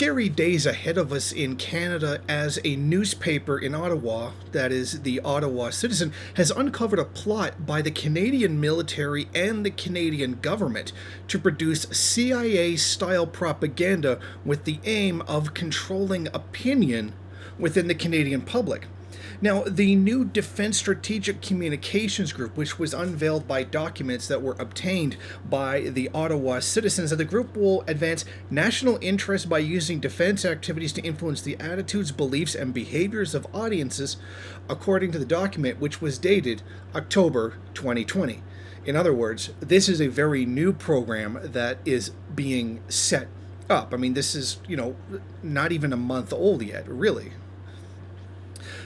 scary days ahead of us in Canada as a newspaper in Ottawa, that is the Ottawa Citizen, has uncovered a plot by the Canadian military and the Canadian government to produce CIA-style propaganda with the aim of controlling opinion within the Canadian public. Now, the new Defense Strategic Communications Group, which was unveiled by documents that were obtained by the Ottawa citizens, that the group will advance national interest by using defense activities to influence the attitudes, beliefs, and behaviors of audiences, according to the document, which was dated October 2020. In other words, this is a very new program that is being set up. I mean, this is, not even a month old yet, really.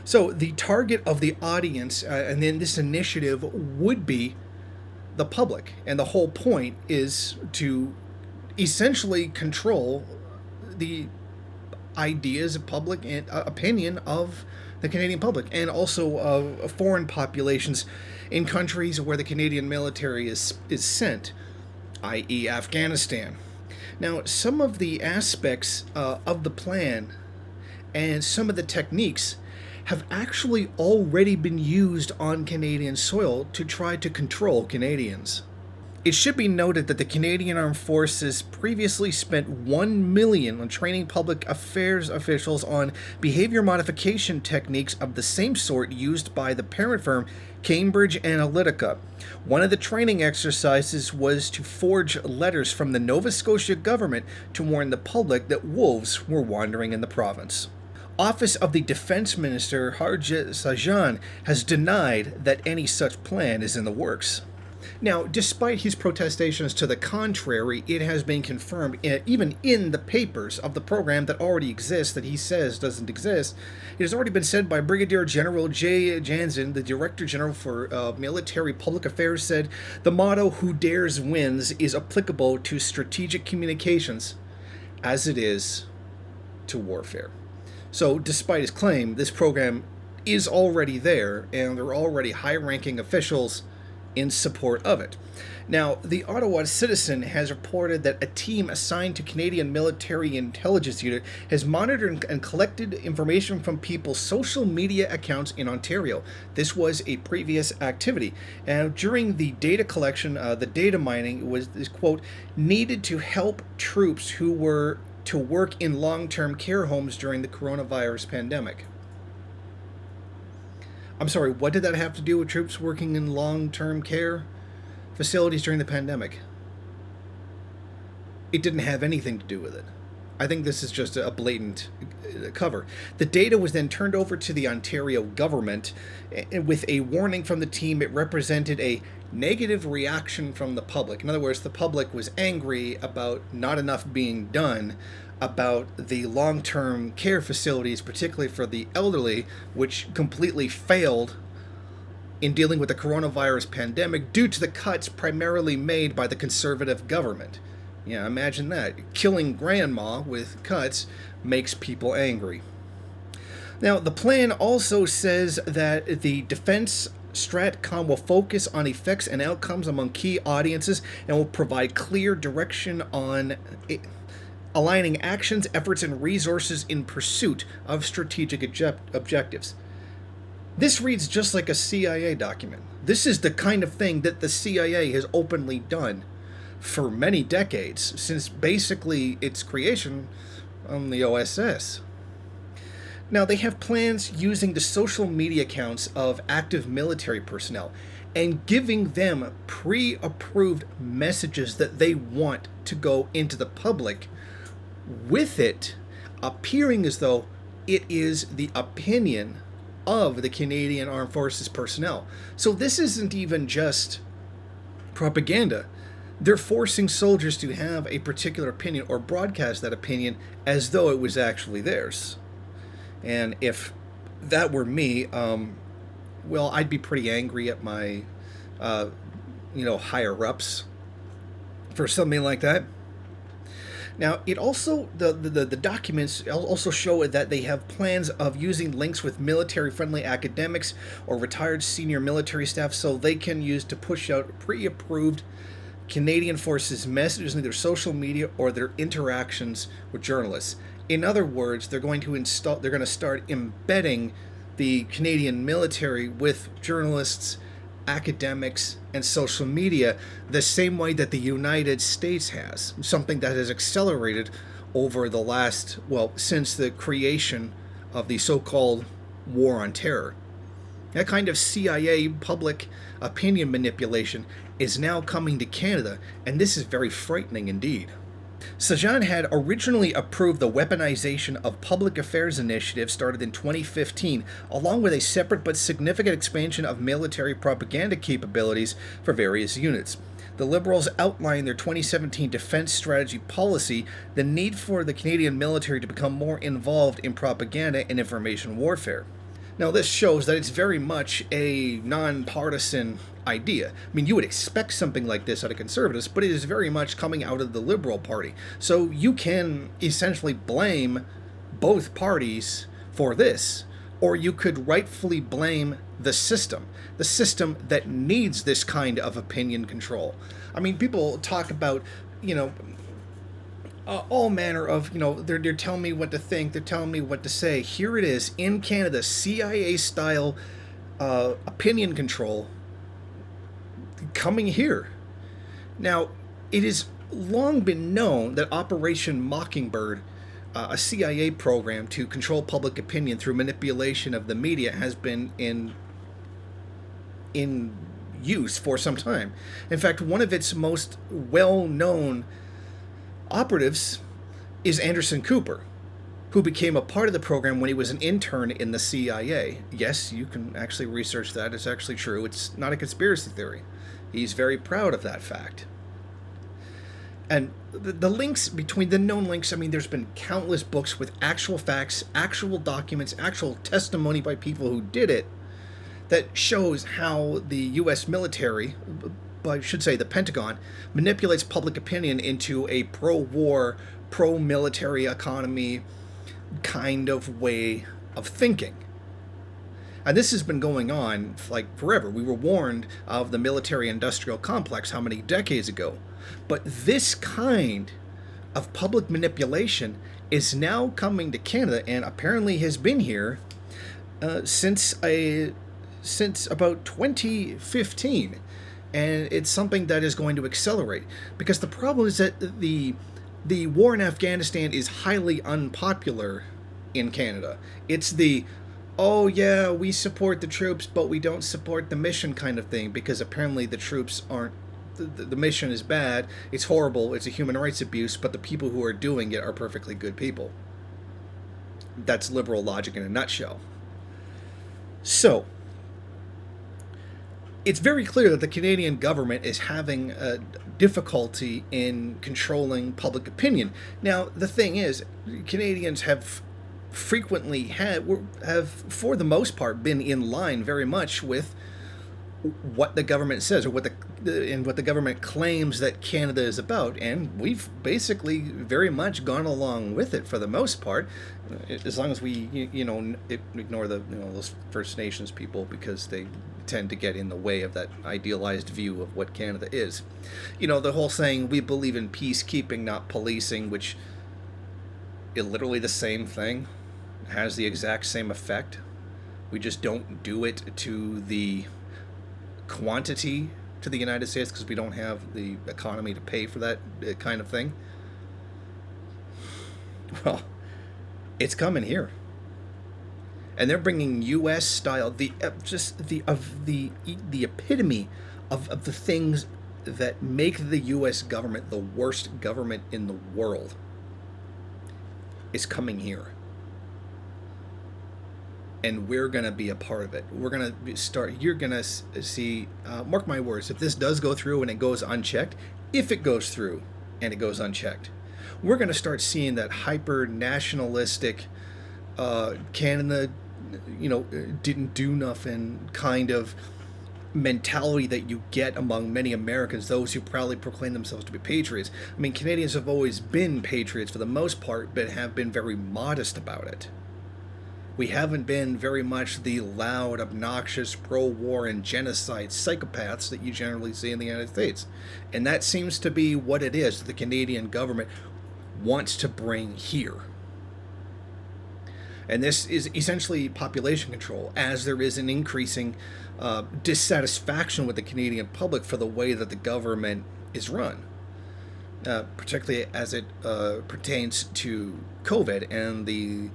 So the target of the audience and then this initiative would be the public. And the whole point is to essentially control the ideas of public and opinion of the Canadian public, and also of foreign populations in countries where the Canadian military is sent, i.e. Afghanistan. Now, some of the aspects of the plan and some of the techniques have actually already been used on Canadian soil to try to control Canadians. It should be noted that the Canadian Armed Forces previously spent $1 million on training public affairs officials on behavior modification techniques of the same sort used by the parent firm Cambridge Analytica. One of the training exercises was to forge letters from the Nova Scotia government to warn the public that wolves were wandering in the province. Office of the Defense Minister Harjit Sajjan has denied that any such plan is in the works. Now, despite his protestations to the contrary, it has been confirmed, even in the papers of the program that already exists, that he says doesn't exist. It has already been said by Brigadier General Jay Jansen, the Director General for Military Public Affairs, said the motto, "Who dares wins," is applicable to strategic communications as it is to warfare. So, despite his claim, this program is already there, and there are already high-ranking officials in support of it. Now, the Ottawa Citizen has reported that a team assigned to Canadian Military Intelligence Unit has monitored and collected information from people's social media accounts in Ontario. This was a previous activity. And during the data collection, the data mining was, quote, needed to help troops who were to work in long-term care homes during the coronavirus pandemic. I'm sorry, what did that have to do with troops working in long-term care facilities during the pandemic? It didn't have anything to do with it. I think this is just a blatant cover. The data was then turned over to the Ontario government with a warning from the team. It represented a negative reaction from the public. In other words, the public was angry about not enough being done about the long-term care facilities, particularly for the elderly, which completely failed in dealing with the coronavirus pandemic due to the cuts primarily made by the Conservative government. Yeah, imagine that. Killing grandma with cuts makes people angry. Now, the plan also says that the Defense Stratcom will focus on effects and outcomes among key audiences and will provide clear direction on aligning actions, efforts, and resources in pursuit of strategic objectives. This reads just like a CIA document. This is the kind of thing that the CIA has openly done for many decades, since basically its creation on the OSS. Now, they have plans using the social media accounts of active military personnel and giving them pre-approved messages that they want to go into the public, with it appearing as though it is the opinion of the Canadian Armed Forces personnel. So this isn't even just propaganda. They're forcing soldiers to have a particular opinion or broadcast that opinion as though it was actually theirs. And if that were me, well, I'd be pretty angry at my, higher-ups for something like that. Now, it also, the documents also show that they have plans of using links with military-friendly academics or retired senior military staff so they can use to push out pre-approved Canadian Forces messages in their social media or their interactions with journalists. In other words, they're going to start embedding the Canadian military with journalists, academics, and social media the same way that the United States has, something that has accelerated over the last, well, since the creation of the so-called War on Terror. That kind of CIA public opinion manipulation is now coming to Canada, and this is very frightening indeed. Sajan had originally approved the weaponization of public affairs initiative started in 2015, along with a separate but significant expansion of military propaganda capabilities for various units. The Liberals outlined their 2017 defense strategy policy, the need for the Canadian military to become more involved in propaganda and information warfare. Now, this shows that it's very much a nonpartisan idea. I mean, you would expect something like this out of conservatives, but it is very much coming out of the Liberal Party. So you can essentially blame both parties for this, or you could rightfully blame the system that needs this kind of opinion control. I mean, people talk about, all manner of, they're telling me what to think, they're telling me what to say. Here it is in Canada, CIA style opinion control coming here. Now, it has long been known that Operation Mockingbird, a CIA program to control public opinion through manipulation of the media, has been in use for some time. In fact, one of its most well-known operatives is Anderson Cooper, who became a part of the program when he was an intern in the CIA. Yes, you can actually research that. It's actually true. It's not a conspiracy theory. He's very proud of that fact. And the links between the known links, I mean, there's been countless books with actual facts, actual documents, actual testimony by people who did it that shows how the U.S. military, I should say the Pentagon, manipulates public opinion into a pro-war, pro-military economy kind of way of thinking. And this has been going on like forever. We were warned of the military-industrial complex how many decades ago? But this kind of public manipulation is now coming to Canada, and apparently has been here since about 2015. And it's something that is going to accelerate, because the problem is that the war in Afghanistan is highly unpopular in Canada. It's the, oh yeah, we support the troops, but we don't support the mission kind of thing, because apparently the troops aren't, the mission is bad, it's horrible, it's a human rights abuse, but the people who are doing it are perfectly good people. That's liberal logic in a nutshell. So, it's very clear that the Canadian government is having a difficulty in controlling public opinion. Now, the thing is, Canadians have frequently have, for the most part, been in line very much with what the government says, or what the government claims that Canada is about, and we've basically very much gone along with it for the most part, as long as we ignore those First Nations people, because they tend to get in the way of that idealized view of what Canada is. The whole saying, we believe in peacekeeping, not policing, which is literally the same thing, has the exact same effect. We just don't do it to the quantity to the United States because we don't have the economy to pay for that kind of thing. Well, it's coming here, and they're bringing U.S. style, the epitome of the things that make the U.S. government the worst government in the world is coming here. And we're going to be a part of it. We're going to start, you're going to see, mark my words, if this does go through and it goes unchecked, if it goes through and it goes unchecked, we're going to start seeing that hyper-nationalistic, Canada, didn't do nothing kind of mentality that you get among many Americans, those who proudly proclaim themselves to be patriots. I mean, Canadians have always been patriots for the most part, but have been very modest about it. We haven't been very much the loud, obnoxious, pro-war and genocide psychopaths that you generally see in the United States. And that seems to be what it is the Canadian government wants to bring here. And this is essentially population control, as there is an increasing dissatisfaction with the Canadian public for the way that the government is run, particularly as it pertains to COVID and the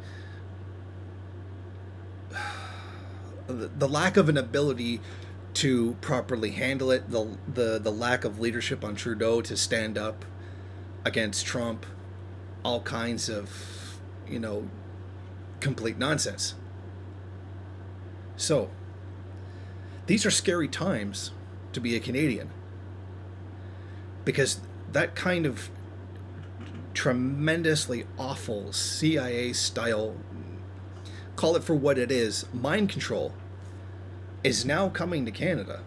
lack of an ability to properly handle it, the lack of leadership on Trudeau to stand up against Trump, all kinds of, complete nonsense. So, these are scary times to be a Canadian, because that kind of tremendously awful CIA style, call it for what it is, mind control, is now coming to Canada.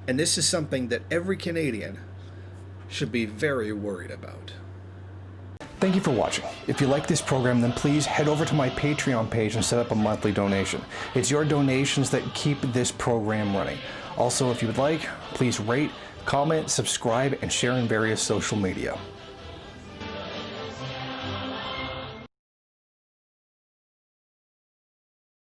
And this is something that every Canadian should be very worried about. Thank you for watching. If you like this program, then please head over to my Patreon page and set up a monthly donation. It's your donations that keep this program running. Also, if you would like, please rate, comment, subscribe, and share in various social media.